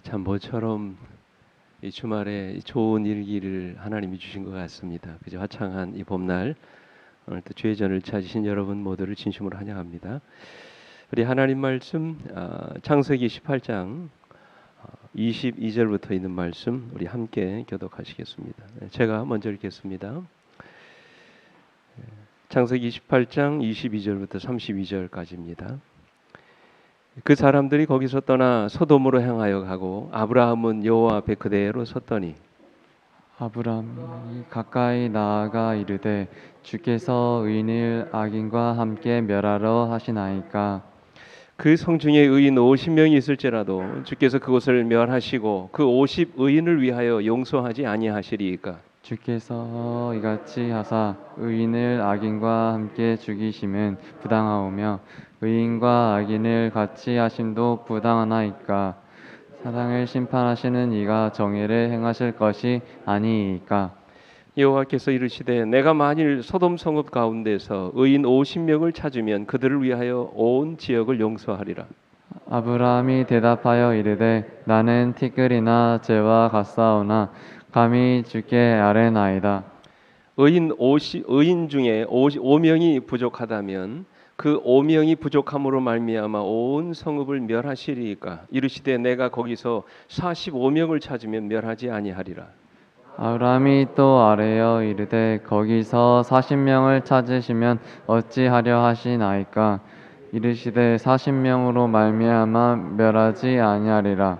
참 모처럼 이 주말에 좋은 일기를 하나님이 주신 것 같습니다. 그저 화창한 이 봄날 오늘 또 주의 전을 찾으신 여러분 모두를 진심으로 환영합니다. 우리 하나님 말씀 창세기 18장 22절부터 있는 말씀 우리 함께 교독하시겠습니다. 제가 먼저 읽겠습니다. 창세기 18장 22절부터 32절까지입니다. 그 사람들이 거기서 떠나 소돔으로 향하여 가고 아브라함은 여호와 앞에 그대로 섰더니 아브라함이 가까이 나아가 이르되 주께서 의인을 악인과 함께 멸하러 하시나이까. 그 성중에 의인 50명이 있을지라도 주께서 그곳을 멸하시고 그 50 의인을 위하여 용서하지 아니하시리이까. 주께서 이같이 하사 의인을 악인과 함께 죽이심은 부당하오며 의인과 악인을 같이 하심도 부당하나이까. 사랑을 심판하시는 이가 정의를 행하실 것이 아니이까. 여호와께서 이르시되 내가 만일 소돔 성읍 가운데서 의인 50명을 찾으면 그들을 위하여 온 지역을 용서하리라. 아브라함이 대답하여 이르되 나는 티끌이나 재와 같사오나 감히 주께 아뢰나이다. 의인 중에 5명이 부족하다면 그 5명이 부족함으로 말미암아 온 성읍을 멸하시리이까. 이르시되 내가 거기서 45명을 찾으면 멸하지 아니하리라. 아브라함이 또 아뢰어 이르되 거기서 40명을 찾으시면 어찌하려 하시나이까. 이르시되 40명으로 말미암아 멸하지 아니하리라.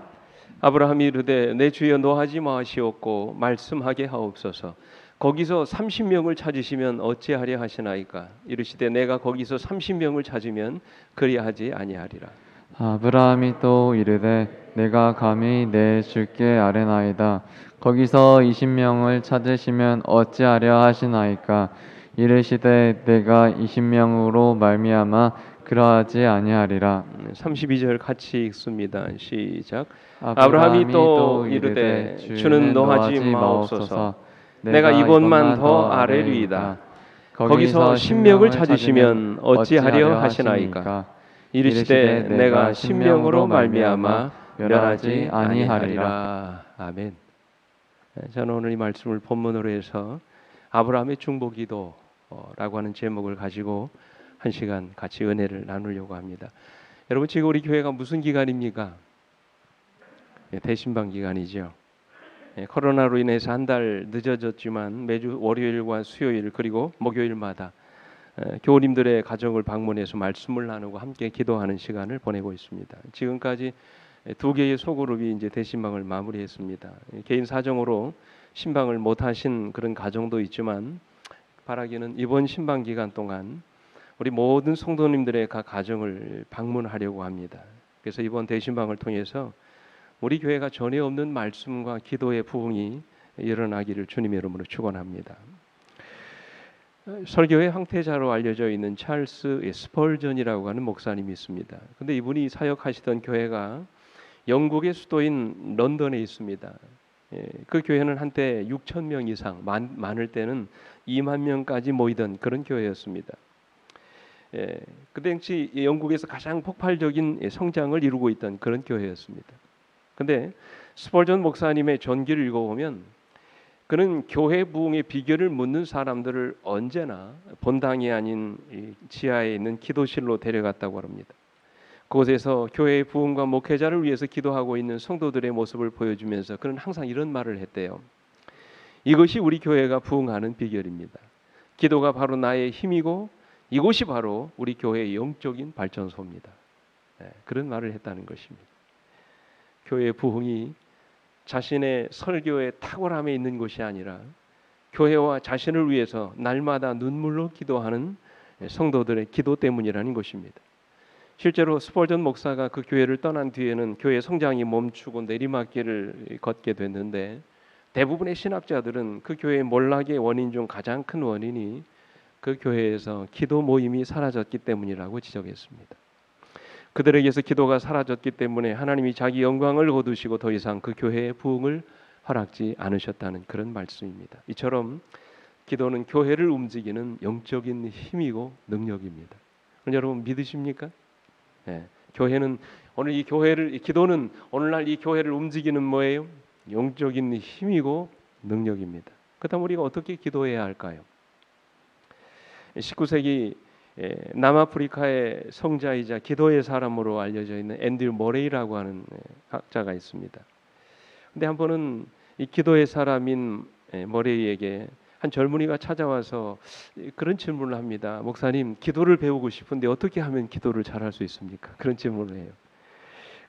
아브라함이 이르되 내 주여 노하지 마시옵고 말씀하게 하옵소서. 거기서 30명을 찾으시면 어찌하려 하시나이까. 이르시되 내가 거기서 30명을 찾으면 그리하지 아니하리라. 아브라함이 또 이르되 내가 감히 내 주께 아뢰나이다. 거기서 20명을 찾으시면 어찌하려 하시나이까. 이르시되 내가 20명으로 말미암아 그러하지 아니하리라. 32절 같이 읽습니다. 시작. 아브라함이 또 이르되 주는 노하지 마옵소서. 내가 이곳만 더 아뢰리이다. 거기서 10명을 찾으시면 어찌하려 하시나이까. 이르시되 내가 10명으로 말미암아 멸하지 아니하리라. 아멘. 저는 오늘 이 말씀을 본문으로 해서 아브라함의 중보기도라고 하는 제목을 가지고 한 시간 같이 은혜를 나누려고 합니다. 여러분, 지금 우리 교회가 무슨 기간입니까? 대신방 기간이죠. 코로나로 인해서 한 달 늦어졌지만 매주 월요일과 수요일 그리고 목요일마다 교우님들의 가정을 방문해서 말씀을 나누고 함께 기도하는 시간을 보내고 있습니다. 지금까지 두 개의 소그룹이 이제 대신방을 마무리했습니다. 개인 사정으로 신방을 못 하신 그런 가정도 있지만 바라기는 이번 신방 기간 동안 우리 모든 성도님들의 각 가정을 방문하려고 합니다. 그래서 이번 대신방을 통해서 우리 교회가 전에 없는 말씀과 기도의 부흥이 일어나기를 주님의 이름으로 축원합니다. 설교의 황태자로 알려져 있는 찰스 스펄전이라고 하는 목사님이 있습니다. 근데 이분이 사역하시던 교회가 영국의 수도인 런던에 있습니다. 그 교회는 한때 6천 명 이상, 많을 때는 2만 명까지 모이던 그런 교회였습니다. 그 당시 영국에서 가장 폭발적인 성장을 이루고 있던 그런 교회였습니다. 근데 스펄전 목사님의 전기를 읽어보면 그는 교회 부흥의 비결을 묻는 사람들을 언제나 본당이 아닌 지하에 있는 기도실로 데려갔다고 합니다. 그곳에서 교회의 부흥과 목회자를 위해서 기도하고 있는 성도들의 모습을 보여주면서 그는 항상 이런 말을 했대요. 이것이 우리 교회가 부흥하는 비결입니다. 기도가 바로 나의 힘이고 이곳이 바로 우리 교회의 영적인 발전소입니다. 그런 말을 했다는 것입니다. 교회의 부흥이 자신의 설교의 탁월함에 있는 것이 아니라 교회와 자신을 위해서 날마다 눈물로 기도하는 성도들의 기도 때문이라는 것입니다. 실제로 스펄전 목사가 그 교회를 떠난 뒤에는 교회 성장이 멈추고 내리막길을 걷게 됐는데 대부분의 신학자들은 그 교회의 몰락의 원인 중 가장 큰 원인이 그 교회에서 기도 모임이 사라졌기 때문이라고 지적했습니다. 그들에게서 기도가 사라졌기 때문에 하나님이 자기 영광을 거두시고 더 이상 그 교회의 부흥을 허락지 않으셨다는 그런 말씀입니다. 이처럼 기도는 교회를 움직이는 영적인 힘이고 능력입니다. 여러분 믿으십니까? 교회는 오늘 이 교회를 기도는 오늘날 이 교회를 움직이는 뭐예요? 영적인 힘이고 능력입니다. 그렇다면 우리가 어떻게 기도해야 할까요? 19세기 남아프리카의 성자이자 기도의 사람으로 알려져 있는 앤드류 머레이라고 하는 학자가 있습니다. 근데 한 번은 이 기도의 사람인 머레이에게 한 젊은이가 찾아와서 그런 질문을 합니다. 목사님, 기도를 배우고 싶은데 어떻게 하면 기도를 잘할 수 있습니까? 그런 질문을 해요.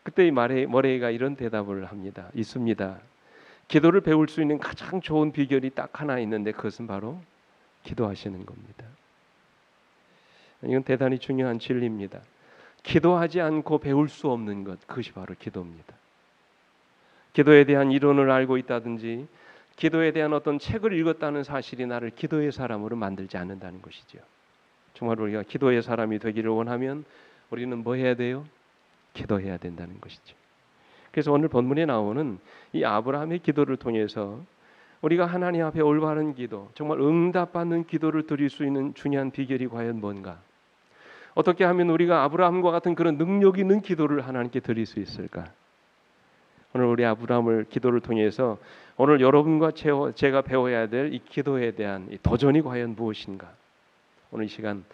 그때 이 머레이가 이런 대답을 합니다. 있습니다. 기도를 배울 수 있는 가장 좋은 비결이 딱 하나 있는데 그것은 바로 기도하시는 겁니다. 이건 대단히 중요한 진리입니다. 기도하지 않고 배울 수 없는 것, 그것이 바로 기도입니다. 기도에 대한 이론을 알고 있다든지 기도에 대한 어떤 책을 읽었다는 사실이 나를 기도의 사람으로 만들지 않는다는 것이죠. 정말 우리가 기도의 사람이 되기를 원하면 우리는 뭐 해야 돼요? 기도해야 된다는 것이죠. 그래서 오늘 본문에 나오는 이 아브라함의 기도를 통해서 우리가 하나님 앞에 올바른 기도, 정말 응답받는 기도를 드릴 수 있는 중요한 비결이 과연 뭔가? 어떻게 하면 우리가 아브라함과 같은 그런 능력 있는 기도를 하나님께 드릴 수 있을까? 오늘 우리 아브라함을 기도를 통해서 오늘 여러분과 제가 배워야 될 이 기도에 대한 이 도전이 과연 무엇인가? 오늘 이 시간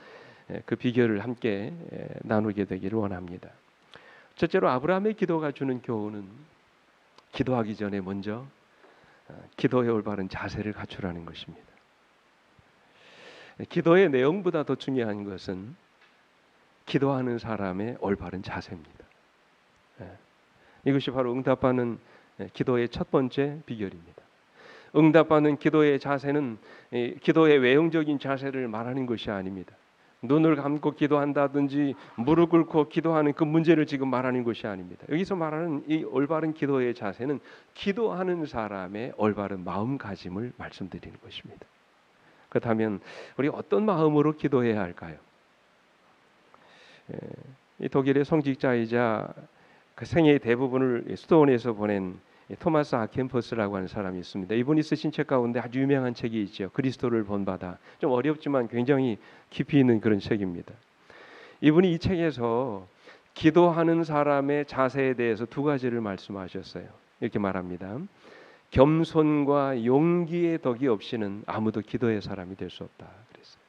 그 비결을 함께 나누게 되기를 원합니다. 첫째로 아브라함의 기도가 주는 교훈은 기도하기 전에 먼저 기도에 올바른 자세를 갖추라는 것입니다. 기도의 내용보다 더 중요한 것은 기도하는 사람의 올바른 자세입니다. 이것이 바로 응답받는 기도의 첫 번째 비결입니다. 응답받는 기도의 자세는 기도의 외형적인 자세를 말하는 것이 아닙니다. 눈을 감고 기도한다든지 무릎 꿇고 기도하는 그 문제를 지금 말하는 것이 아닙니다. 여기서 말하는 이 올바른 기도의 자세는 기도하는 사람의 올바른 마음가짐을 말씀드리는 것입니다. 그렇다면 우리 어떤 마음으로 기도해야 할까요? 이 독일의 성직자이자 그 생애의 대부분을 수도원에서 보낸 토마스 아켄퍼스라고 하는 사람이 있습니다. 이분이 쓰신 책 가운데 아주 유명한 책이 있죠. 그리스도를 본받아. 좀 어렵지만 굉장히 깊이 있는 그런 책입니다. 이분이 이 책에서 기도하는 사람의 자세에 대해서 두 가지를 말씀하셨어요. 이렇게 말합니다. 겸손과 용기의 덕이 없이는 아무도 기도의 사람이 될 수 없다. 그랬어요.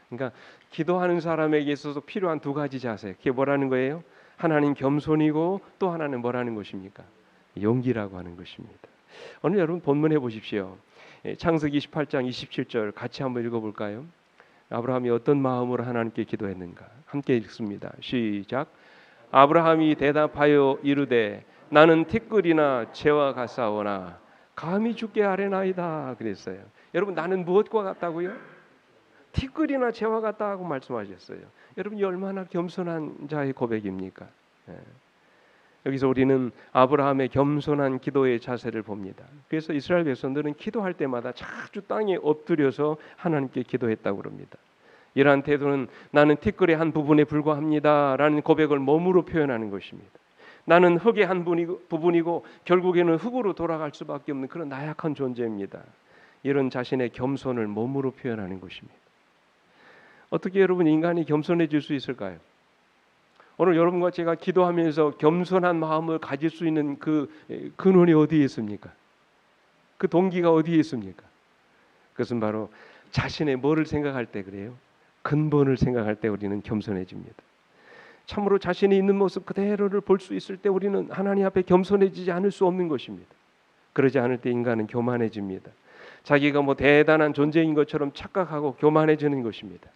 그러니까 기도하는 사람에게 있어서 필요한 두 가지 자세. 그게 뭐라는 거예요? 하나는 겸손이고 또 하나는 뭐라는 것입니까? 용기라고 하는 것입니다. 오늘 여러분 본문해 보십시오. 창세기 28장 27절 같이 한번 읽어볼까요? 아브라함이 어떤 마음으로 하나님께 기도했는가? 함께 읽습니다. 시작. 아브라함이 대답하여 이르되 나는 티끌이나 재와 같사오나 감히 주께 아뢰나이다 그랬어요. 여러분 나는 무엇과 같다고요? 티끌이나 재와 같다고 말씀하셨어요. 여러분 얼마나 겸손한 자의 고백입니까? 여기서 우리는 아브라함의 겸손한 기도의 자세를 봅니다. 그래서 이스라엘 백성들은 기도할 때마다 자주 땅에 엎드려서 하나님께 기도했다고 합니다. 이러한 태도는 나는 티끌의 한 부분에 불과합니다라는 고백을 몸으로 표현하는 것입니다. 나는 흙의 한 부분이고 결국에는 흙으로 돌아갈 수밖에 없는 그런 나약한 존재입니다. 이런 자신의 겸손을 몸으로 표현하는 것입니다. 어떻게 여러분 인간이 겸손해질 수 있을까요? 오늘 여러분과 제가 기도하면서 겸손한 마음을 가질 수 있는 그 근원이 어디에 있습니까? 그 동기가 어디에 있습니까? 그것은 바로 자신의 뭐를 생각할 때 그래요? 근본을 생각할 때 우리는 겸손해집니다. 참으로 자신이 있는 모습 그대로를 볼 수 있을 때 우리는 하나님 앞에 겸손해지지 않을 수 없는 것입니다. 그러지 않을 때 인간은 교만해집니다. 자기가 뭐 대단한 존재인 것처럼 착각하고 교만해지는 것입니다.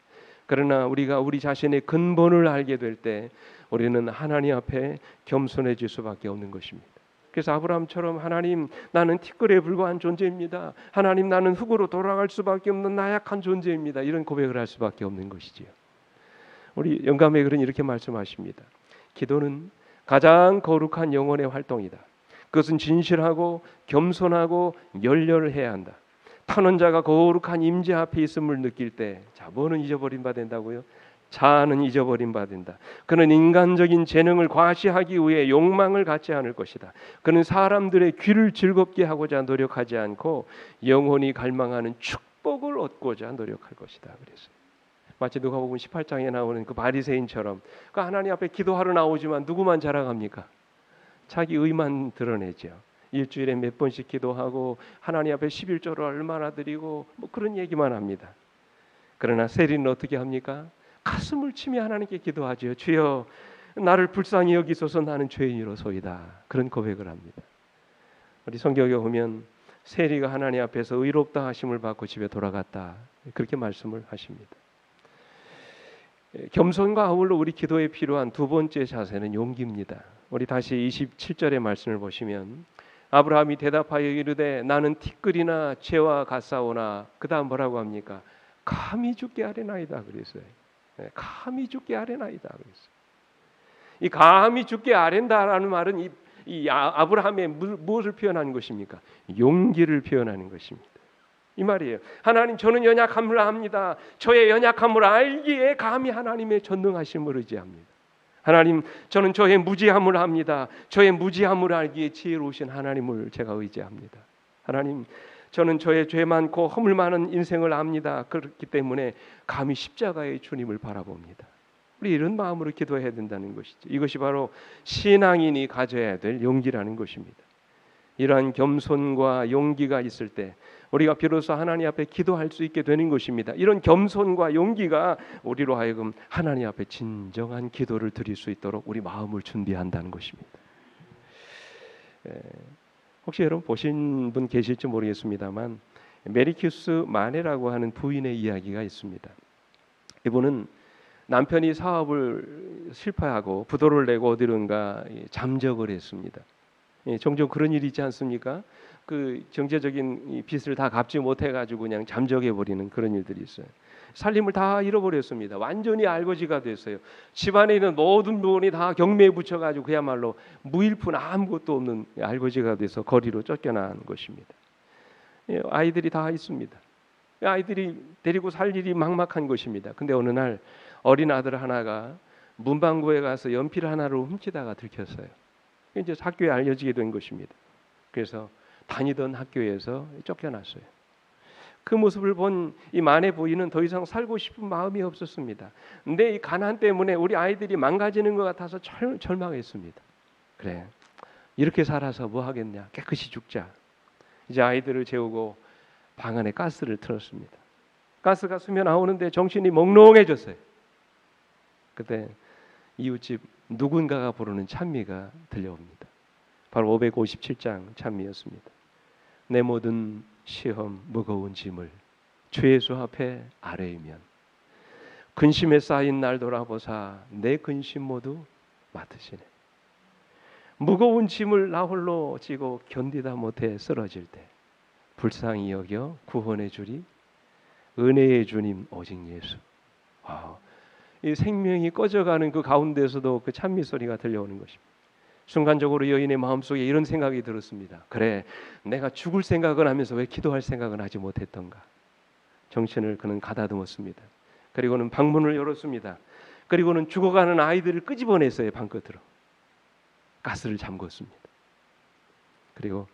그러나 우리가 우리 자신의 근본을 알게 될 때 우리는 하나님 앞에 겸손해질 수밖에 없는 것입니다. 그래서 아브라함처럼 하나님 나는 티끌에 불과한 존재입니다. 하나님 나는 흙으로 돌아갈 수밖에 없는 나약한 존재입니다. 이런 고백을 할 수밖에 없는 것이지요. 우리 영감의 글은 이렇게 말씀하십니다. 기도는 가장 거룩한 영혼의 활동이다. 그것은 진실하고 겸손하고 열렬해야 한다. 탄원자가 거룩한 임재 앞에 있음을 느낄 때, 자 뭐는 잊어버린 바 된다고요? 자아는 잊어버린 바 된다. 그는 인간적인 재능을 과시하기 위해 욕망을 갖지 않을 것이다. 그는 사람들의 귀를 즐겁게 하고자 노력하지 않고 영혼이 갈망하는 축복을 얻고자 노력할 것이다. 그랬어요. 마치 누가복음 18장에 나오는 그 바리새인처럼 그 하나님 앞에 기도하러 나오지만 누구만 자랑합니까? 자기 의만 드러내죠. 일주일에 몇 번씩 기도하고 하나님 앞에 11조를 얼마나 드리고 뭐 그런 얘기만 합니다. 그러나 세리는 어떻게 합니까? 가슴을 치며 하나님께 기도하죠. 주여 나를 불쌍히 여기소서 나는 죄인이로소이다. 그런 고백을 합니다. 우리 성경에 보면 세리가 하나님 앞에서 의롭다 하심을 받고 집에 돌아갔다. 그렇게 말씀을 하십니다. 겸손과 아울러 우리 기도에 필요한 두 번째 자세는 용기입니다. 우리 다시 27절의 말씀을 보시면 아브라함이 대답하여 이르되 나는 티끌이나 죄와 같사오나 그 다음 뭐라고 합니까? 감히 죽게 아뢰나이다 그랬어요. 감히 죽게 아뢰나이다 그랬어요. 이 감히 죽게 아뢰다라는 말은 이 아브라함의 무엇을 표현하는 것입니까? 용기를 표현하는 것입니다. 이 말이에요. 하나님 저는 연약함을 압니다. 저의 연약함을 알기에 감히 하나님의 전능하심을 의지합니다. 하나님 저는 저의 무지함을 압니다. 저의 무지함을 알기에 지혜로우신 하나님을 제가 의지합니다. 하나님 저는 저의 죄 많고 허물 많은 인생을 압니다. 그렇기 때문에 감히 십자가의 주님을 바라봅니다. 우리 이런 마음으로 기도해야 된다는 것이죠. 이것이 바로 신앙인이 가져야 될 용기라는 것입니다. 이러한 겸손과 용기가 있을 때 우리가 비로소 하나님 앞에 기도할 수 있게 되는 것입니다. 이런 겸손과 용기가 우리로 하여금 하나님 앞에 진정한 기도를 드릴 수 있도록 우리 마음을 준비한다는 것입니다. 혹시 여러분 보신 분 계실지 모르겠습니다만 메리큐스 마네라고 하는 부인의 이야기가 있습니다. 이분은 남편이 사업을 실패하고 부도를 내고 어디론가 잠적을 했습니다. 종종 그런 일이 있지 않습니까? 그 경제적인 빚을 다 갚지 못해가지고 그냥 잠적해 버리는 그런 일들이 있어요. 살림을 다 잃어버렸습니다. 완전히 알거지가 됐어요. 집안에 있는 모든 부분이 다 경매에 붙여가지고 그야말로 무일푼 아무것도 없는 알거지가 돼서 거리로 쫓겨난 것입니다. 아이들이 다 있습니다. 아이들이 데리고 살 일이 막막한 것입니다. 근데 어느 날 어린 아들 하나가 문방구에 가서 연필 하나를 훔치다가 들켰어요. 이제 학교에 알려지게 된 것입니다. 그래서 다니던 학교에서 쫓겨났어요. 그 모습을 본 이 마네 부인은 더 이상 살고 싶은 마음이 없었습니다. 근데 이 가난 때문에 우리 아이들이 망가지는 것 같아서 절망했습니다. 그래, 이렇게 살아서 뭐 하겠냐? 깨끗이 죽자. 이제 아이들을 재우고 방 안에 가스를 틀었습니다. 가스가 스며 나오는데 정신이 몽롱해졌어요. 그때 이웃집 누군가가 부르는 찬미가 들려옵니다. 바로 557장 찬미였습니다. 내 모든 시험 무거운 짐을 주 예수 앞에 아뢰이면 근심에 쌓인 날 돌아보사 내 근심 모두 맡으시네. 무거운 짐을 나 홀로 지고 견디다 못해 쓰러질 때 불쌍히 여겨 구원해 주리 은혜의 주님 오직 예수. 이 생명이 꺼져가는 그 가운데서도 그 찬미 소리가 들려오는 것입니다. 순간적으로 여인의 마음속에 이런 생각이 들었습니다. 그래, 내가 죽을 생각을 하면서 왜 기도할 생각은 하지 못했던가. 정신을 그는 가다듬었습니다. 그리고는 방문을 열었습니다. 그리고는 죽어가는 아이들을 끄집어냈어요. 방끝으로. 가스를 잠궜습니다. 그리고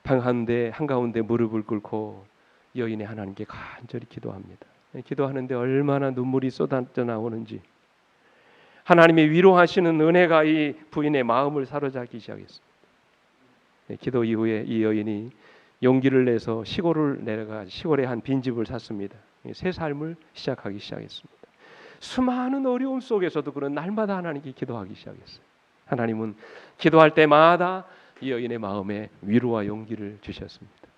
방 한가운데 무릎을 꿇고 여인의 하나님께 간절히 기도합니다. 기도하는데 얼마나 눈물이 쏟아져 나오는지 하나님의 위로하시는 은혜가 이 부인의 마음을 사로잡기 시작했습니다. 기도 이후에 이 여인이 용기를 내서 시골을 내려가 시골에 한 빈집을 샀습니다. 새 삶을 시작하기 시작했습니다. 수많은 어려움 속에서도 그런 날마다 하나님께 기도하기 시작했어요. 하나님은 기도할 때마다 이 여인의 마음에 위로와 용기를 주셨습니다.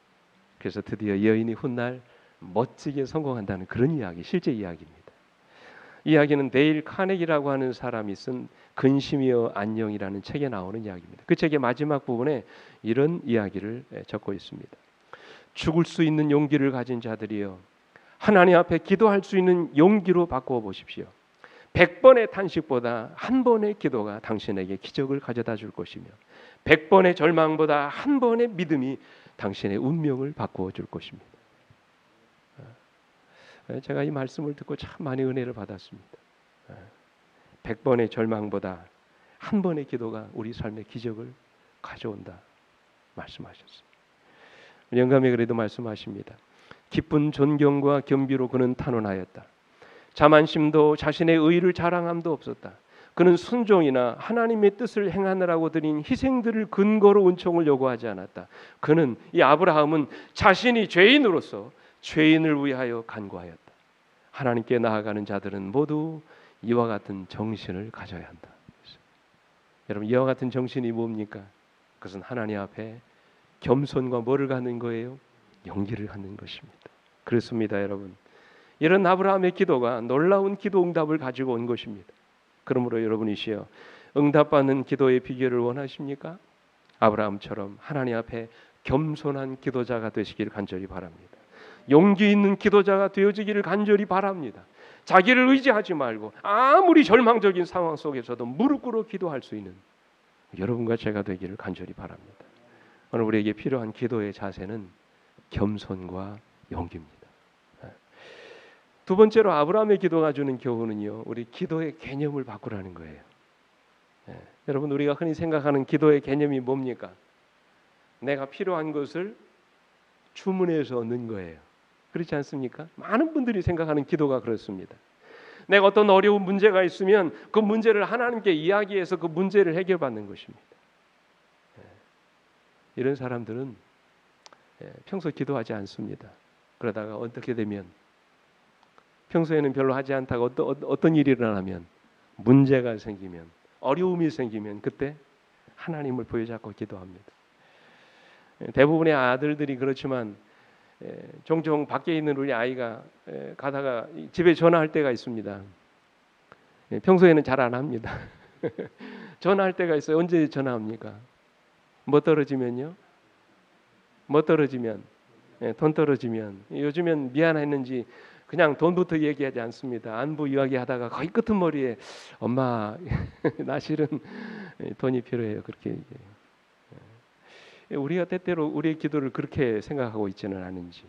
그래서 드디어 이 여인이 훗날 멋지게 성공한다는 그런 이야기, 실제 이야기입니다. 이야기는 데일 카네기라고 하는 사람이 쓴 근심이여 안녕이라는 책에 나오는 이야기입니다. 그 책의 마지막 부분에 이런 이야기를 적고 있습니다. 죽을 수 있는 용기를 가진 자들이여 하나님 앞에 기도할 수 있는 용기로 바꾸어 보십시오. 100번의 탄식보다 한 번의 기도가 당신에게 기적을 가져다 줄 것이며 100번의 절망보다 한 번의 믿음이 당신의 운명을 바꾸어 줄 것입니다. 제가 이 말씀을 듣고 참 많이 은혜를 받았습니다. 100번의 절망보다 한 번의 기도가 우리 삶의 기적을 가져온다 말씀하셨습니다. 영감이 그래도 말씀하십니다. 기쁜 존경과 겸비로 그는 탄원하였다. 자만심도 자신의 의를 자랑함도 없었다. 그는 순종이나 하나님의 뜻을 행하느라고 드린 희생들을 근거로 은총을 요구하지 않았다. 그는 이 아브라함은 자신이 죄인으로서 죄인을 위하여 간구하였다. 하나님께 나아가는 자들은 모두 이와 같은 정신을 가져야 한다. 여러분, 이와 같은 정신이 뭡니까? 그것은 하나님 앞에 겸손과 뭐를 갖는 거예요? 용기를 갖는 것입니다. 그렇습니다, 여러분. 이런 아브라함의 기도가 놀라운 기도 응답을 가지고 온 것입니다. 그러므로 여러분이시여, 응답받는 기도의 비결을 원하십니까? 아브라함처럼 하나님 앞에 겸손한 기도자가 되시기를 간절히 바랍니다. 용기 있는 기도자가 되어지기를 간절히 바랍니다. 자기를 의지하지 말고 아무리 절망적인 상황 속에서도 무릎 꿇어 기도할 수 있는 여러분과 제가 되기를 간절히 바랍니다. 오늘 우리에게 필요한 기도의 자세는 겸손과 용기입니다. 두 번째로 아브라함의 기도가 주는 교훈은요, 우리 기도의 개념을 바꾸라는 거예요. 여러분, 우리가 흔히 생각하는 기도의 개념이 뭡니까? 내가 필요한 것을 주문해서 얻는 거예요. 그렇지 않습니까? 많은 분들이 생각하는 기도가 그렇습니다. 내가 어떤 어려운 문제가 있으면 그 문제를 하나님께 이야기해서 그 문제를 해결받는 것입니다. 이런 사람들은 평소 기도하지 않습니다. 그러다가 어떻게 되면 평소에는 별로 하지 않다가 어떤 일이 일어나면 문제가 생기면 어려움이 생기면 그때 하나님을 부여잡고 기도합니다. 대부분의 아들들이 그렇지만 종종 밖에 있는 우리 아이가 가다가 집에 전화할 때가 있습니다. 평소에는 잘 안 합니다. 전화할 때가 있어요. 언제 전화합니까? 뭐 떨어지면요? 뭐 떨어지면? 돈 떨어지면. 요즘엔 미안했는지 그냥 돈부터 얘기하지 않습니다. 안부 이야기하다가 거의 끄트머리에 엄마 나 실은 돈이 필요해요. 그렇게 얘기해요. 우리가 때때로 우리의 기도를 그렇게 생각하고 있지는 않은지.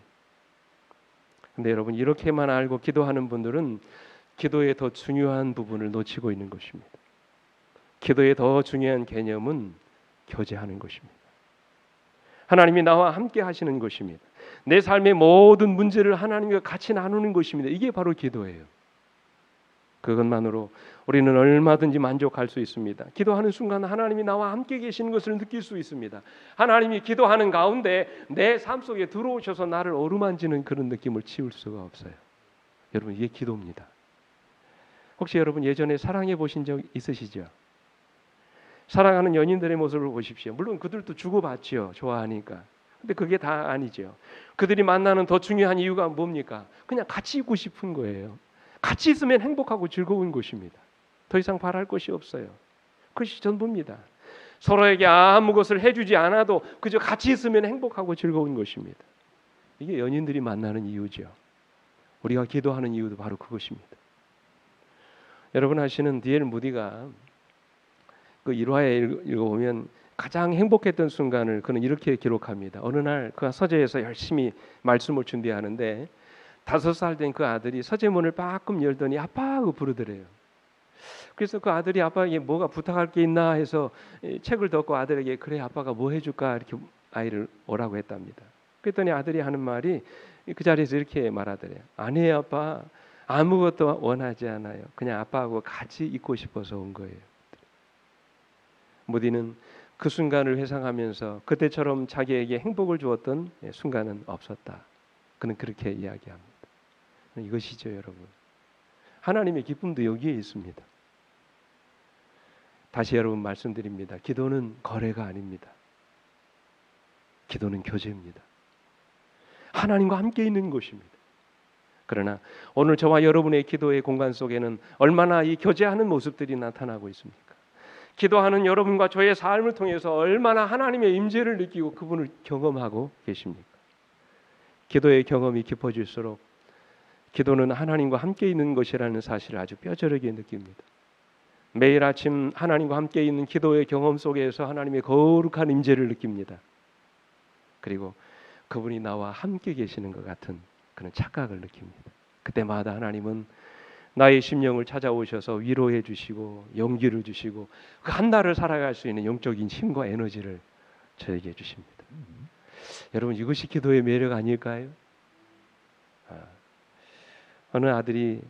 근데 여러분, 이렇게만 알고 기도하는 분들은 기도의 더 중요한 부분을 놓치고 있는 것입니다. 기도의 더 중요한 개념은 교제하는 것입니다. 하나님이 나와 함께 하시는 것입니다. 내 삶의 모든 문제를 하나님과 같이 나누는 것입니다. 이게 바로 기도예요. 그것만으로 우리는 얼마든지 만족할 수 있습니다. 기도하는 순간 하나님이 나와 함께 계시는 것을 느낄 수 있습니다. 하나님이 기도하는 가운데 내 삶 속에 들어오셔서 나를 어루만지는 그런 느낌을 치울 수가 없어요. 여러분, 이게 기도입니다. 혹시 여러분 예전에 사랑해 보신 적 있으시죠? 사랑하는 연인들의 모습을 보십시오. 물론 그들도 주고받지요. 좋아하니까. 근데 그게 다 아니죠. 그들이 만나는 더 중요한 이유가 뭡니까? 그냥 같이 있고 싶은 거예요. 같이 있으면 행복하고 즐거운 것입니다. 더 이상 바랄 것이 없어요. 그것이 전부입니다. 서로에게 아무것을 해주지 않아도 그저 같이 있으면 행복하고 즐거운 것입니다. 이게 연인들이 만나는 이유죠. 우리가 기도하는 이유도 바로 그것입니다. 여러분 아시는 D.L. 무디가 그 일화에 읽어보면 가장 행복했던 순간을 그는 이렇게 기록합니다. 어느 날 그가 서재에서 열심히 말씀을 준비하는데 5살 된 그 아들이 서재문을 빠끔 열더니 아빠하고 부르더래요. 그래서 그 아들이 아빠에게 뭐가 부탁할 게 있나 해서 책을 덮고 아들에게 그래 아빠가 뭐 해줄까 이렇게 아이를 오라고 했답니다. 그랬더니 아들이 하는 말이 그 자리에서 이렇게 말하더래요. 아니에요 아빠, 아무것도 원하지 않아요. 그냥 아빠하고 같이 있고 싶어서 온 거예요. 무디는 그 순간을 회상하면서 그때처럼 자기에게 행복을 주었던 순간은 없었다. 그는 그렇게 이야기합니다. 이것이죠, 여러분. 하나님의 기쁨도 여기에 있습니다. 다시 여러분 말씀드립니다. 기도는 거래가 아닙니다. 기도는 교제입니다. 하나님과 함께 있는 것입니다. 그러나 오늘 저와 여러분의 기도의 공간 속에는 얼마나 이 교제하는 모습들이 나타나고 있습니까? 기도하는 여러분과 저의 삶을 통해서 얼마나 하나님의 임재를 느끼고 그분을 경험하고 계십니까? 기도의 경험이 깊어질수록 기도는 하나님과 함께 있는 것이라는 사실을 아주 뼈저리게 느낍니다. 매일 아침 하나님과 함께 있는 기도의 경험 속에서 하나님의 거룩한 임재를 느낍니다. 그리고 그분이 나와 함께 계시는 것 같은 그런 착각을 느낍니다. 그때마다 하나님은 나의 심령을 찾아오셔서 위로해 주시고 용기를 주시고 그 한 날을 살아갈 수 있는 영적인 힘과 에너지를 저에게 주십니다. 여러분 이것이 기도의 매력 아닐까요? 어느 아들이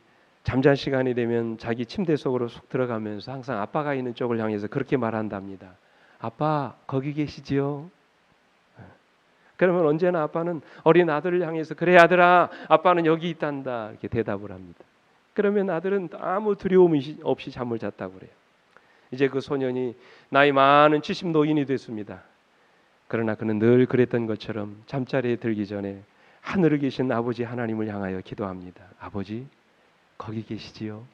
잠잘 시간이 되면 자기 침대 속으로 쏙 들어가면서 항상 아빠가 있는 쪽을 향해서 그렇게 말한답니다. 아빠 거기 계시지요? 그러면 언제나 아빠는 어린 아들을 향해서 그래 아들아 아빠는 여기 있단다 이렇게 대답을 합니다. 그러면 아들은 아무 두려움 없이 잠을 잤다고 그래요. 이제 그 소년이 나이 많은 70 노인이 됐습니다. 그러나 그는 늘 그랬던 것처럼 잠자리에 들기 전에 하늘에 계신 아버지 하나님을 향하여 기도합니다. 아버지 거기 계시지요?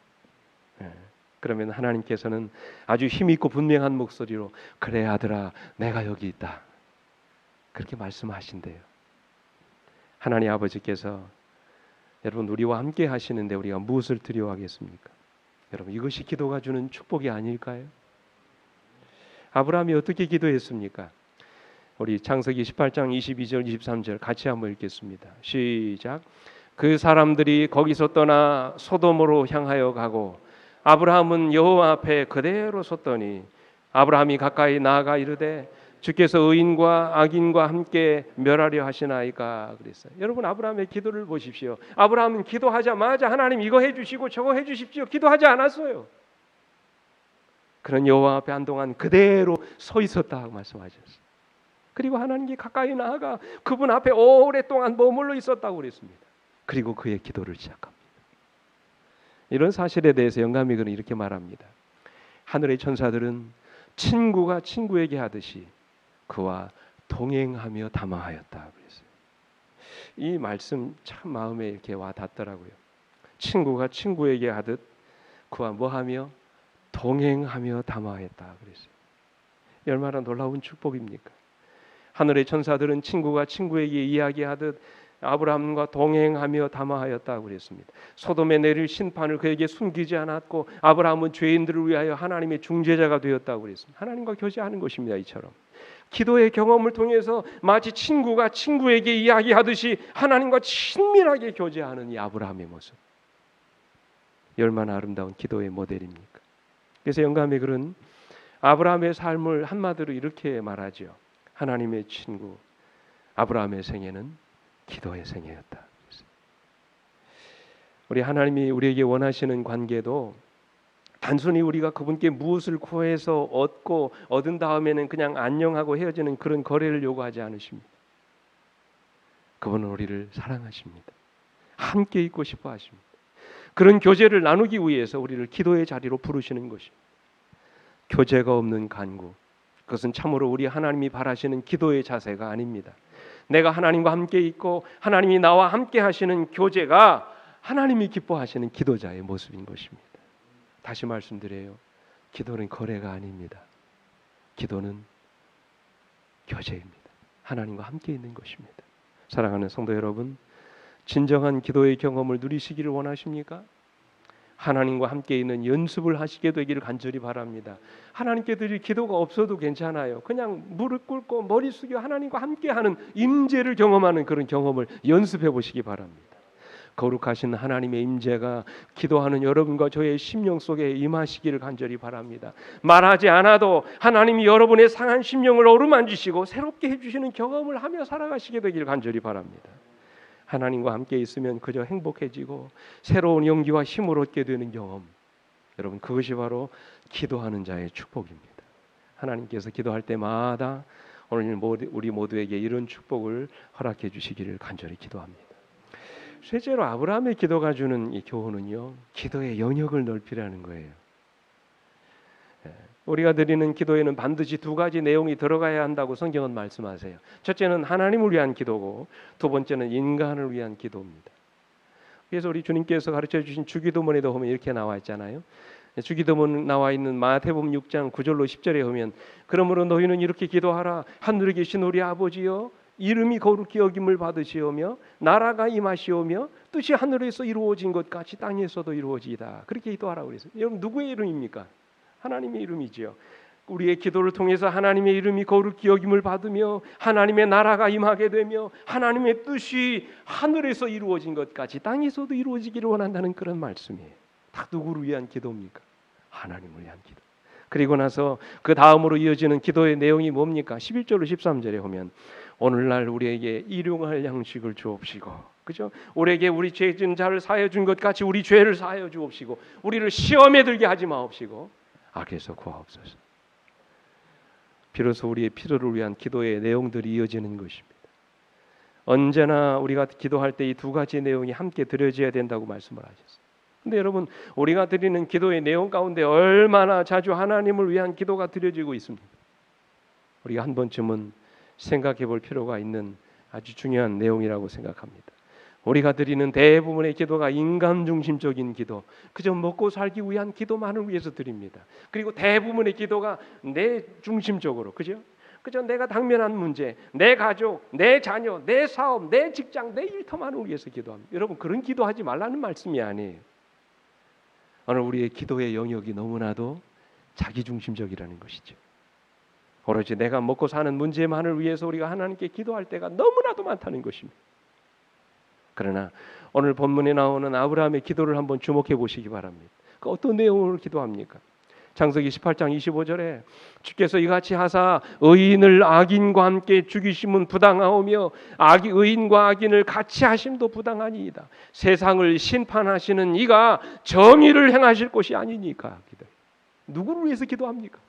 그러면 하나님께서는 아주 힘있고 분명한 목소리로 그래 아들아 내가 여기 있다 그렇게 말씀하신대요. 하나님 아버지께서 여러분 우리와 함께 하시는데 우리가 무엇을 두려워하겠습니까? 여러분 이것이 기도가 주는 축복이 아닐까요? 아브라함이 어떻게 기도했습니까? 우리 창세기 18장 22절 23절 같이 한번 읽겠습니다. 시작. 그 사람들이 거기서 떠나 소돔으로 향하여 가고 아브라함은 여호와 앞에 그대로 섰더니 아브라함이 가까이 나아가 이르되 주께서 의인과 악인과 함께 멸하려 하시나이까 그랬어요. 여러분 아브라함의 기도를 보십시오. 아브라함은 기도하자마자 하나님 이거 해주시고 저거 해주십시오 기도하지 않았어요. 그런 여호와 앞에 한동안 그대로 서 있었다고 말씀하셨어요. 그리고 하나님께 가까이 나아가 그분 앞에 오랫동안 머물러 있었다고 그랬습니다. 그리고 그의 기도를 시작합니다. 이런 사실에 대해서 영감이그는 이렇게 말합니다. 하늘의 천사들은 친구가 친구에게 하듯이 그와 동행하며 담화하였다 그랬어요. 이 말씀 참 마음에 이렇게 와 닿더라고요. 친구가 친구에게 하듯 그와 뭐하며 동행하며 담화하였다 그랬어요. 얼마나 놀라운 축복입니까? 하늘의 천사들은 친구가 친구에게 이야기하듯 아브라함과 동행하며 담화하였다고 그랬습니다. 소돔에 내릴 심판을 그에게 숨기지 않았고 아브라함은 죄인들을 위하여 하나님의 중재자가 되었다고 그랬습니다. 하나님과 교제하는 것입니다. 이처럼 기도의 경험을 통해서 마치 친구가 친구에게 이야기하듯이 하나님과 친밀하게 교제하는 이 아브라함의 모습, 얼마나 아름다운 기도의 모델입니까? 그래서 영감의 글은 아브라함의 삶을 한마디로 이렇게 말하죠. 하나님의 친구 아브라함의 생애는 기도의 생애였다. 우리 하나님이 우리에게 원하시는 관계도 단순히 우리가 그분께 무엇을 구해서 얻고 얻은 다음에는 그냥 안녕하고 헤어지는 그런 거래를 요구하지 않으십니다. 그분은 우리를 사랑하십니다. 함께 있고 싶어 하십니다. 그런 교제를 나누기 위해서 우리를 기도의 자리로 부르시는 것입니다. 교제가 없는 간구, 그것은 참으로 우리 하나님이 바라시는 기도의 자세가 아닙니다. 내가 하나님과 함께 있고 하나님이 나와 함께 하시는 교제가 하나님이 기뻐하시는 기도자의 모습인 것입니다. 다시 말씀드려요. 기도는 거래가 아닙니다. 기도는 교제입니다. 하나님과 함께 있는 것입니다. 사랑하는 성도 여러분, 진정한 기도의 경험을 누리시기를 원하십니까? 하나님과 함께 있는 연습을 하시게 되기를 간절히 바랍니다. 하나님께 드릴 기도가 없어도 괜찮아요. 그냥 무릎 꿇고 머리 숙여 하나님과 함께하는 임재를 경험하는 그런 경험을 연습해 보시기 바랍니다. 거룩하신 하나님의 임재가 기도하는 여러분과 저의 심령 속에 임하시기를 간절히 바랍니다. 말하지 않아도 하나님이 여러분의 상한 심령을 어루만지시고 새롭게 해주시는 경험을 하며 살아가시게 되기를 간절히 바랍니다. 하나님과 함께 있으면 그저 행복해지고 새로운 용기와 힘을 얻게 되는 경험, 여러분 그것이 바로 기도하는 자의 축복입니다. 하나님께서 기도할 때마다 오늘 우리 모두에게 이런 축복을 허락해 주시기를 간절히 기도합니다. 실제로 아브라함의 기도가 주는 이 교훈은요, 기도의 영역을 넓히라는 거예요. 우리가 드리는 기도에는 반드시 두 가지 내용이 들어가야 한다고 성경은 말씀하세요. 첫째는 하나님을 위한 기도고 두 번째는 인간을 위한 기도입니다. 그래서 우리 주님께서 가르쳐 주신 주기도문에도 보면 이렇게 나와 있잖아요. 주기도문 나와 있는 마태복음 6장 9절로 10절에 보면 그러므로 너희는 이렇게 기도하라. 하늘에 계신 우리 아버지여 이름이 거룩히 여김을 받으시오며 나라가 임하시오며 뜻이 하늘에서 이루어진 것 같이 땅에서도 이루어지이다. 그렇게 기도하라고 그랬어요. 여러분 누구의 이름입니까? 하나님의 이름이지요. 우리의 기도를 통해서 하나님의 이름이 거룩히 여김을 받으며 하나님의 나라가 임하게 되며 하나님의 뜻이 하늘에서 이루어진 것 같이 땅에서도 이루어지기를 원한다는 그런 말씀이에요. 다 누구를 위한 기도입니까? 하나님을 위한 기도. 그리고 나서 그 다음으로 이어지는 기도의 내용이 뭡니까? 11절로 13절에 보면 오늘날 우리에게 일용할 양식을 주옵시고 그죠? 우리에게 우리 죄 지은 자를 사하여 준 것 같이 우리 죄를 사하여 주옵시고 우리를 시험에 들게 하지 마옵시고 악에서 구하옵소서. 비로소 우리의 필요를 위한 기도의 내용들이 이어지는 것입니다. 언제나 우리가 기도할 때 이 두 가지 내용이 함께 드려져야 된다고 말씀을 하셨어요. 근데 여러분, 우리가 드리는 기도의 내용 가운데 얼마나 자주 하나님을 위한 기도가 드려지고 있습니까? 우리가 한 번쯤은 생각해 볼 필요가 있는 아주 중요한 내용이라고 생각합니다. 우리가 드리는 대부분의 기도가 인간 중심적인 기도, 그저 먹고 살기 위한 기도만을 위해서 드립니다. 그리고 대부분의 기도가 내 중심적으로, 그죠? 내가 당면한 문제, 내 가족, 내 자녀, 내 사업, 내 직장, 내 일터만을 위해서 기도합니다. 여러분, 그런 기도하지 말라는 말씀이 아니에요. 오늘 우리의 기도의 영역이 너무나도 자기중심적이라는 것이죠. 오로지 내가 먹고 사는 문제만을 위해서 우리가 하나님께 기도할 때가 너무나도 많다는 것입니다. 그러나 오늘 본문에 나오는 아브라함의 기도를 한번 주목해 보시기 바랍니다. 그 어떤 내용을 기도합니까? 창세기 18장 25절에 주께서 이같이 하사 의인을 악인과 함께 죽이심은 부당하오며 의인과 악인을 같이 하심도 부당하니이다. 세상을 심판하시는 이가 정의를 행하실 것이 아니니까. 누구를 위해서 기도합니까?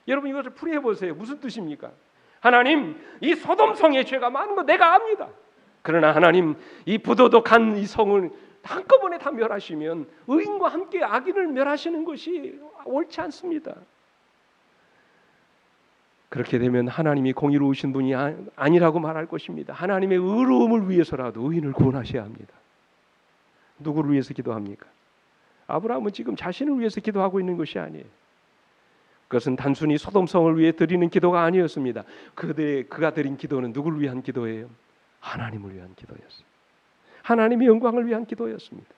여러분, 이것을 풀이해 보세요. 무슨 뜻입니까? 하나님, 이 소돔성의 죄가 많은 거 내가 압니다. 그러나 하나님, 이 부도덕한 이 성을 한꺼번에 다 멸하시면 의인과 함께 악인을 멸하시는 것이 옳지 않습니다. 그렇게 되면 하나님이 공의로우신 분이 아니라고 말할 것입니다. 하나님의 의로움을 위해서라도 의인을 구원하셔야 합니다. 누구를 위해서 기도합니까? 아브라함은 지금 자신을 위해서 기도하고 있는 것이 아니에요. 그것은 단순히 소돔성을 위해 드리는 기도가 아니었습니다. 그가 드린 기도는 누구를 위한 기도예요? 하나님을 위한 기도였어요. 하나님의 영광을 위한 기도였습니다.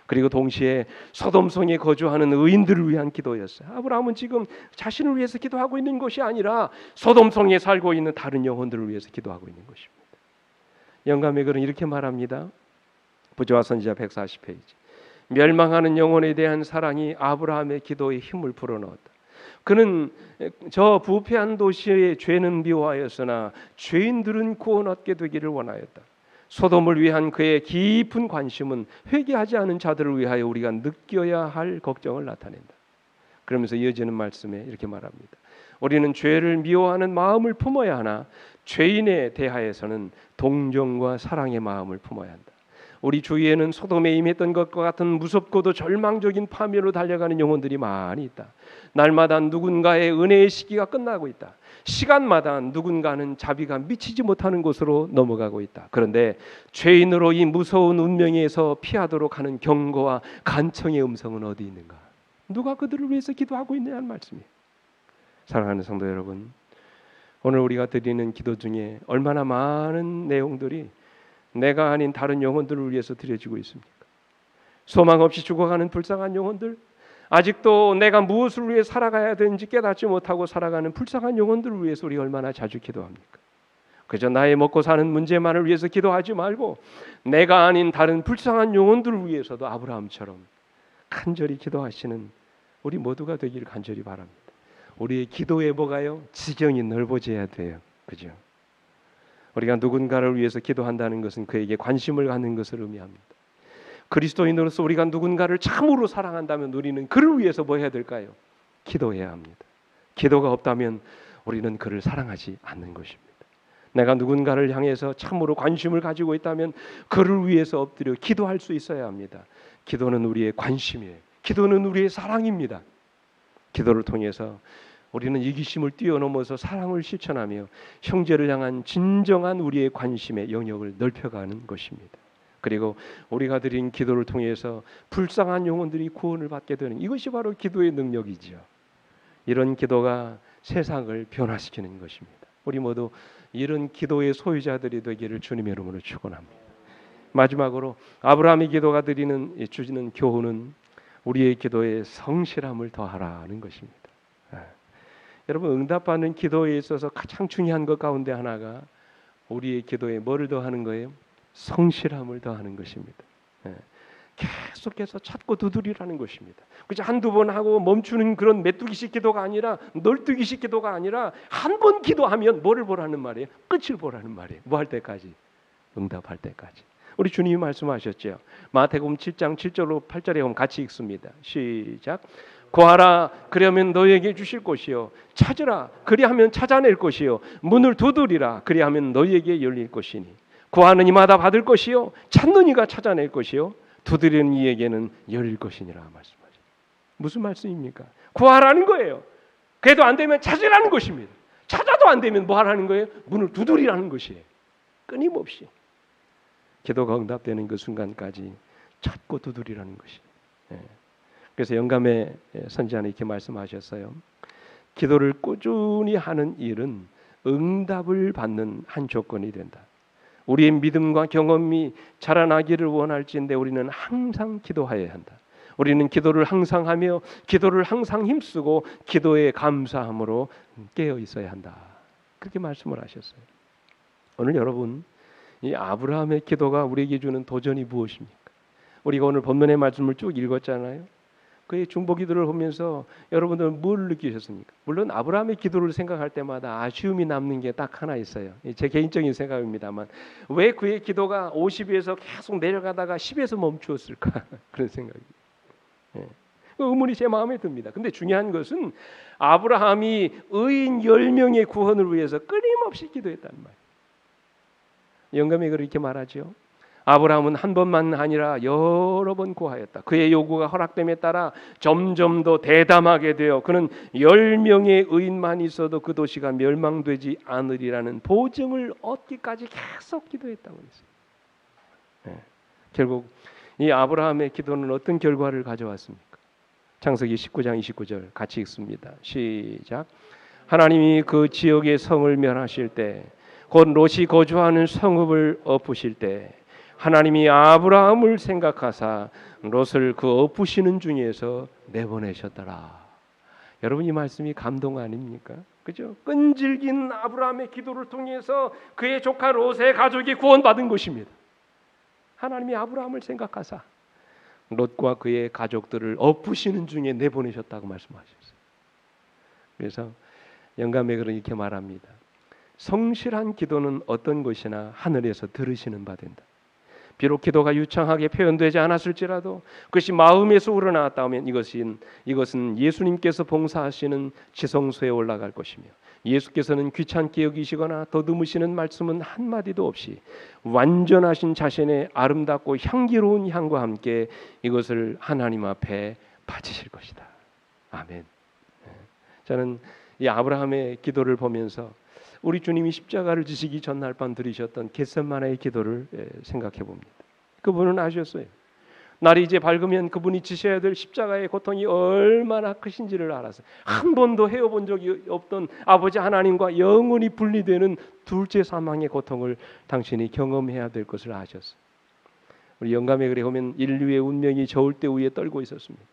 그리고 동시에 소돔성에 거주하는 의인들을 위한 기도였어요. 아브라함은 지금 자신을 위해서 기도하고 있는 것이 아니라 소돔성에 살고 있는 다른 영혼들을 위해서 기도하고 있는 것입니다. 영감의 글은 이렇게 말합니다. 부조와 선지자 140페이지. 멸망하는 영혼에 대한 사랑이 아브라함의 기도에 힘을 불어넣었다. 그는 저 부패한 도시의 죄는 미워하였으나 죄인들은 구원 얻게 되기를 원하였다. 소돔을 위한 그의 깊은 관심은 회개하지 않은 자들을 위하여 우리가 느껴야 할 걱정을 나타낸다. 그러면서 이어지는 말씀에 이렇게 말합니다. 우리는 죄를 미워하는 마음을 품어야 하나 죄인에 대하여서는 동정과 사랑의 마음을 품어야 한다. 우리 주위에는 소돔에 임했던 것과 같은 무섭고도 절망적인 파멸로 달려가는 영혼들이 많이 있다. 날마다 누군가의 은혜의 시기가 끝나고 있다. 시간마다 누군가는 자비가 미치지 못하는 곳으로 넘어가고 있다. 그런데 죄인으로 이 무서운 운명에서 피하도록 하는 경고와 간청의 음성은 어디 있는가? 누가 그들을 위해서 기도하고 있느냐는 말씀이에요. 사랑하는 성도 여러분, 오늘 우리가 드리는 기도 중에 얼마나 많은 내용들이 내가 아닌 다른 영혼들을 위해서 드려지고 있습니까? 소망 없이 죽어가는 불쌍한 영혼들, 아직도 내가 무엇을 위해 살아가야 되는지 깨닫지 못하고 살아가는 불쌍한 영혼들을 위해서 우리 얼마나 자주 기도합니까? 그저 나의 먹고 사는 문제만을 위해서 기도하지 말고 내가 아닌 다른 불쌍한 영혼들을 위해서도 아브라함처럼 간절히 기도하시는 우리 모두가 되기를 간절히 바랍니다. 우리의 기도의 뭐가요? 지경이 넓어져야 돼요. 그죠? 우리가 누군가를 위해서 기도한다는 것은 그에게 관심을 갖는 것을 의미합니다. 그리스도인으로서 우리가 누군가를 참으로 사랑한다면 우리는 그를 위해서 뭐 해야 될까요? 기도해야 합니다. 기도가 없다면 우리는 그를 사랑하지 않는 것입니다. 내가 누군가를 향해서 참으로 관심을 가지고 있다면 그를 위해서 엎드려 기도할 수 있어야 합니다. 기도는 우리의 관심이에요. 기도는 우리의 사랑입니다. 기도를 통해서 우리는 이기심을 뛰어넘어서 사랑을 실천하며 형제를 향한 진정한 우리의 관심의 영역을 넓혀가는 것입니다. 그리고 우리가 드린 기도를 통해서 불쌍한 영혼들이 구원을 받게 되는 이것이 바로 기도의 능력이죠. 이런 기도가 세상을 변화시키는 것입니다. 우리 모두 이런 기도의 소유자들이 되기를 주님의 이름으로 축원합니다. 마지막으로 아브라함의 기도가 주시는 교훈은 우리의 기도에 성실함을 더하라는 것입니다. 여러분, 응답받는 기도에 있어서 가장 중요한 것 가운데 하나가 우리의 기도에 뭐를 더하는 거예요? 성실함을 더하는 것입니다. 계속해서 찾고 두드리라는 것입니다. 그저 한두 번 하고 멈추는 그런 메뚜기식 기도가 아니라 널뛰기식 기도가 아니라 한 번 기도하면 뭐를 보라는 말이에요? 끝을 보라는 말이에요. 뭐 할 때까지? 응답할 때까지. 우리 주님이 말씀하셨죠. 마태복음 7장 7절로 8절에 보면 같이 읽습니다. 시작. 구하라 그리하면 너희에게 주실 것이요 찾으라 그리하면 찾아낼 것이요 문을 두드리라 그리하면 너희에게 열릴 것이니 구하는 이마다 받을 것이요 찾는 이가 찾아낼 것이요 두드리는 이에게는 열릴 것이니라 말씀하죠. 무슨 말씀입니까? 구하라는 거예요. 그래도 안 되면 찾으라는 것입니다. 찾아도 안 되면 뭐 하라는 거예요? 문을 두드리라는 것이에요. 끊임없이 기도가 응답되는 그 순간까지 찾고 두드리라는 것이. 그래서 영감의 선지자는 이렇게 말씀하셨어요. 기도를 꾸준히 하는 일은 응답을 받는 한 조건이 된다. 우리의 믿음과 경험이 자라나기를 원할지인데 우리는 항상 기도해야 한다. 우리는 기도를 항상 하며 기도를 항상 힘쓰고 기도에 감사함으로 깨어 있어야 한다. 그렇게 말씀을 하셨어요. 오늘 여러분, 이 아브라함의 기도가 우리에게 주는 도전이 무엇입니까? 우리가 오늘 본문의 말씀을 쭉 읽었잖아요. 그의 중보기도를 보면서 여러분들은 뭘 느끼셨습니까? 물론 아브라함의 기도를 생각할 때마다 아쉬움이 남는 게 딱 하나 있어요. 제 개인적인 생각입니다만 왜 그의 기도가 50에서 계속 내려가다가 10에서 멈추었을까? 그런 생각이. 그 의문이 제 마음에 듭니다. 근데 중요한 것은 아브라함이 의인 10명의 구원을 위해서 끊임없이 기도했다는 말이에요. 영감이 그렇게 말하죠. 아브라함은 한 번만 아니라 여러 번 구하였다. 그의 요구가 허락됨에 따라 점점 더 대담하게 되어 그는 10명의 의인만 있어도 그 도시가 멸망되지 않으리라는 보증을 얻기까지 계속 기도했다고 했어요. 결국 이 아브라함의 기도는 어떤 결과를 가져왔습니까? 창세기 19장 29절 같이 읽습니다. 시작. 하나님이 그 지역의 성을 멸하실 때 곧 롯이 거주하는 성읍을 엎으실 때 하나님이 아브라함을 생각하사 롯을 그 엎으시는 중에서 내보내셨더라. 여러분 이 말씀이 감동 아닙니까? 그죠? 끈질긴 아브라함의 기도를 통해서 그의 조카 롯의 가족이 구원받은 것입니다. 하나님이 아브라함을 생각하사 롯과 그의 가족들을 엎으시는 중에 내보내셨다고 말씀하셨어요. 그래서 영감의 글은 이렇게 말합니다. 성실한 기도는 어떤 것이나 하늘에서 들으시는 바 된다. 비록 기도가 유창하게 표현되지 않았을지라도 그것이 마음에서 우러나왔다 하면 이것은 예수님께서 봉사하시는 지성소에 올라갈 것이며 예수께서는 귀찮게 여기시거나 더듬으시는 말씀은 한마디도 없이 완전하신 자신의 아름답고 향기로운 향과 함께 이것을 하나님 앞에 바치실 것이다. 아멘. 저는 이 아브라함의 기도를 보면서 우리 주님이 십자가를 지시기 전날 밤 드리셨던 겟세마네의 기도를 생각해 봅니다. 그분은 아셨어요. 날이 이제 밝으면 그분이 지셔야 될 십자가의 고통이 얼마나 크신지를 알았어요. 한 번도 헤어본 적이 없던 아버지 하나님과 영원히 분리되는 둘째 사망의 고통을 당신이 경험해야 될 것을 아셨어요. 우리 영감의 글에 보면 인류의 운명이 저울대 위에 떨고 있었습니다.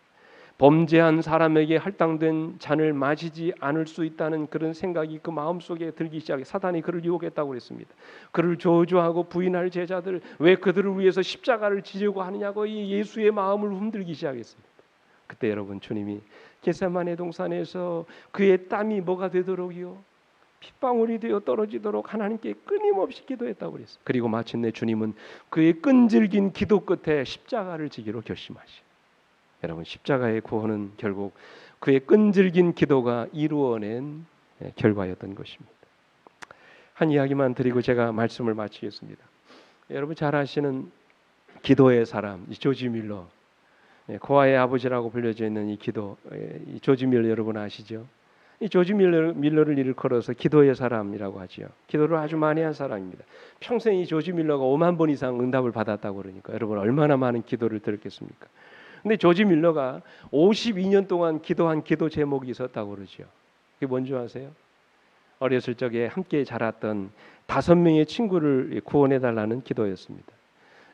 범죄한 사람에게 할당된 잔을 마시지 않을 수 있다는 그런 생각이 그 마음속에 들기 시작해 사단이 그를 유혹했다고 그랬습니다. 그를 저주하고 부인할 제자들 왜 그들을 위해서 십자가를 지려고 하느냐고 이 예수의 마음을 흔들기 시작했습니다. 그때 여러분 주님이 겟세마네 동산에서 그의 땀이 뭐가 되도록이요? 핏방울이 되어 떨어지도록 하나님께 끊임없이 기도했다고 그랬어요. 그리고 마침내 주님은 그의 끈질긴 기도 끝에 십자가를 지기로 결심하시오. 여러분 십자가의 구원은 결국 그의 끈질긴 기도가 이루어낸 결과였던 것입니다. 한 이야기만 드리고 제가 말씀을 마치겠습니다. 여러분 잘 아시는 기도의 사람 이 조지 밀러, 고아의 아버지라고 불려져 있는 이 조지 밀러 여러분 아시죠? 이 조지 밀러를 일컬어서 기도의 사람이라고 하지요. 기도를 아주 많이 한 사람입니다. 평생 이 조지 밀러가 5만 번 이상 응답을 받았다고 그러니까 여러분 얼마나 많은 기도를 들었겠습니까? 근데 조지 밀러가 52년 동안 기도한 기도 제목이 있었다고 그러죠. 그게 뭔지 아세요? 어렸을 적에 함께 자랐던 5명의 친구를 구원해달라는 기도였습니다.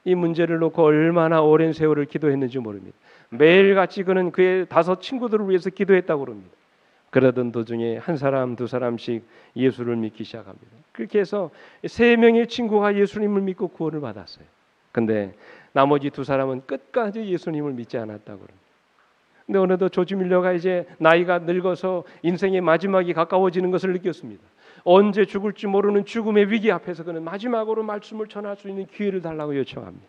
이 문제를 놓고 얼마나 오랜 세월을 기도했는지 모릅니다. 매일같이 그는 그의 5 친구들을 위해서 기도했다고 합니다. 그러던 도중에 한 사람, 2 사람씩 예수를 믿기 시작합니다. 그렇게 해서 3명의 친구가 예수님을 믿고 구원을 받았어요. 근데 나머지 2 사람은 끝까지 예수님을 믿지 않았다고 합니다. 근데 어느덧 조지 밀러가 이제 나이가 늙어서 인생의 마지막이 가까워지는 것을 느꼈습니다. 언제 죽을지 모르는 죽음의 위기 앞에서 그는 마지막으로 말씀을 전할 수 있는 기회를 달라고 요청합니다.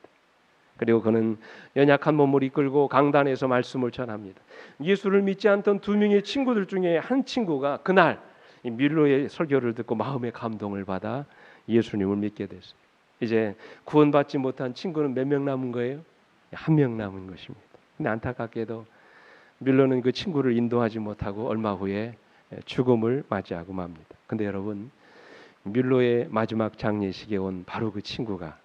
그리고 그는 연약한 몸을 이끌고 강단에서 말씀을 전합니다. 예수를 믿지 않던 두 명의 친구들 중에 한 친구가 그날 이 밀로의 설교를 듣고 마음의 감동을 받아 예수님을 믿게 됐어요. 이제 구원받지 못한 친구는 몇 명 남은 거예요? 한 명 남은 것입니다. 근데 안타깝게도 밀로는 그 친구를 인도하지 못하고 얼마 후에 죽음을 맞이하고 맙니다. 근데 여러분, 밀로의 마지막 장례식에 온 바로 그 친구가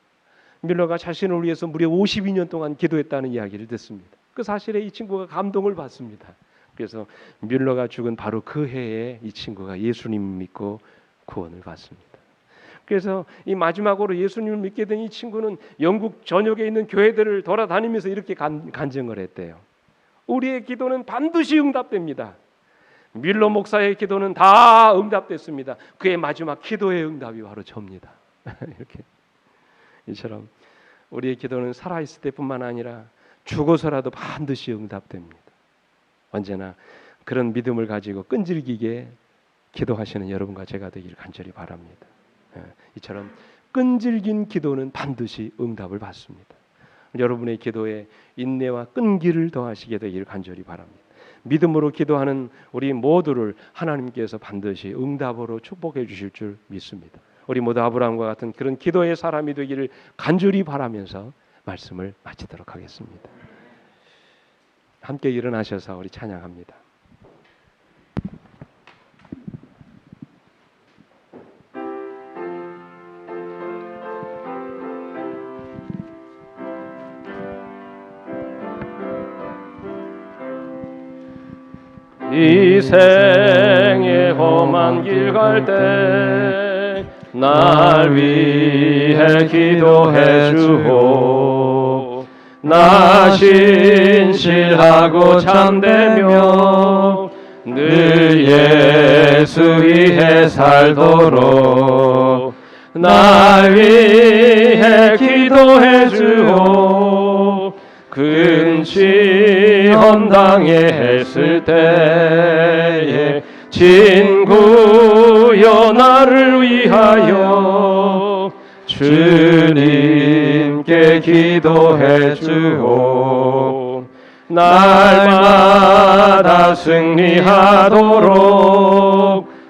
밀러가 자신을 위해서 무려 52년 동안 기도했다는 이야기를 듣습니다. 그 사실에 이 친구가 감동을 받습니다. 그래서 밀러가 죽은 바로 그 해에 이 친구가 예수님 믿고 구원을 받습니다. 그래서 이 마지막으로 예수님을 믿게 된 이 친구는 영국 전역에 있는 교회들을 돌아다니면서 이렇게 간증을 했대요. 우리의 기도는 반드시 응답됩니다. 밀러 목사의 기도는 다 응답됐습니다. 그의 마지막 기도의 응답이 바로 접니다. 이렇게 이처럼 우리의 기도는 살아있을 때뿐만 아니라 죽어서라도 반드시 응답됩니다. 언제나 그런 믿음을 가지고 끈질기게 기도하시는 여러분과 제가 되기를 간절히 바랍니다. 이처럼 끈질긴 기도는 반드시 응답을 받습니다. 여러분의 기도에 인내와 끈기를 더하시게 되기를 간절히 바랍니다. 믿음으로 기도하는 우리 모두를 하나님께서 반드시 응답으로 축복해 주실 줄 믿습니다. 우리 모두 아브라함과 같은 그런 기도의 사람이 되기를 간절히 바라면서 말씀을 마치도록 하겠습니다. 함께 일어나셔서 우리 찬양합니다. 이 생의 험한 길 갈 때 날 위해 기도해 주오. 나 신실하고 참되며 늘 예수 위해 살도록 날 위해 기도해 주오. 근시험 당했을 때에 친구여 나를 위하여 주님께 기도해 주오. 날마다 승리하도록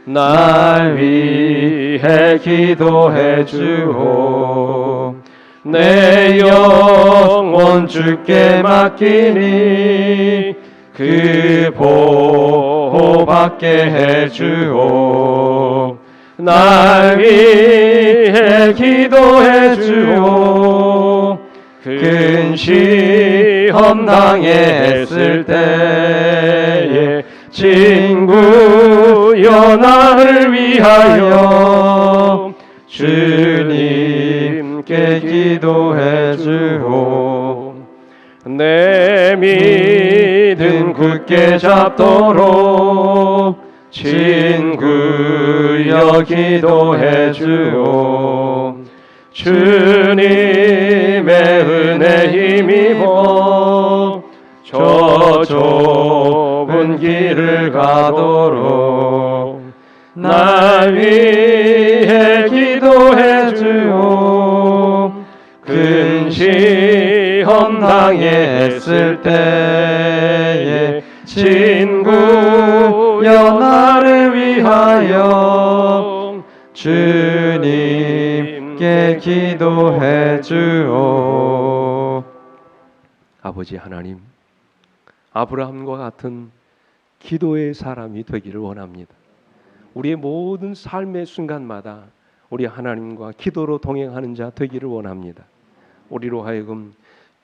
날 위해 기도해 주오. 내 영혼 주께 맡기니 그 보호 받게 해주오. 날 위해 기도해 주오. 근시험 당했을 때에 친구여 나를 위하여 주님께 기도해 주오. 내 믿음 굳게 잡도록 친구여 기도해 주오. 주님의 은혜 힘입어 저 좁은 길을 가도록 날 위해 기도해 주오. 근시험 당했을 때에 친구여 나를 위하여 주님께 기도해 주오. 아버지 하나님, 아브라함과 같은 기도의 사람이 되기를 원합니다. 우리의 모든 삶의 순간마다 우리 하나님과 기도로 동행하는 자 되기를 원합니다. 우리로 하여금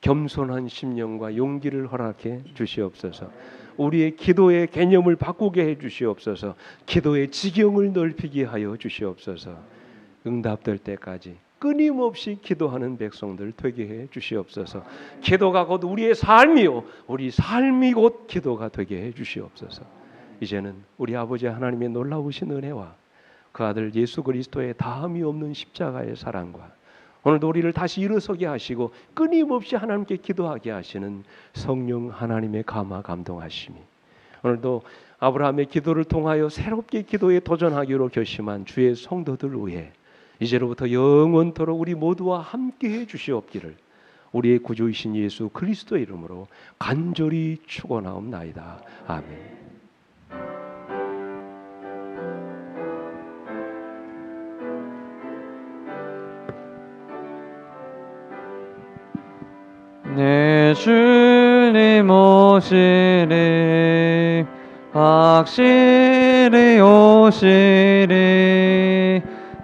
겸손한 심령과 용기를 허락해 주시옵소서. 우리의 기도의 개념을 바꾸게 해 주시옵소서. 기도의 지경을 넓히게 하여 주시옵소서. 응답될 때까지 끊임없이 기도하는 백성들 되게 해 주시옵소서. 기도가 곧 우리의 삶이요, 우리 삶이 곧 기도가 되게 해 주시옵소서. 이제는 우리 아버지 하나님의 놀라우신 은혜와 그 아들 예수 그리스도의 다함이 없는 십자가의 사랑과 오늘도 우리를 다시 일어서게 하시고 끊임없이 하나님께 기도하게 하시는 성령 하나님의 감화 감동하심이 오늘도 아브라함의 기도를 통하여 새롭게 기도에 도전하기로 결심한 주의 성도들 위해 이제로부터 영원토록 우리 모두와 함께해 주시옵기를 우리의 구주이신 예수 그리스도의 이름으로 간절히 축원하옵나이다. 아멘. 내 주님 오시리 확실히 오시리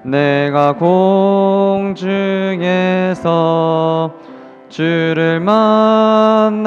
내가 공중에서 주를 만나겠네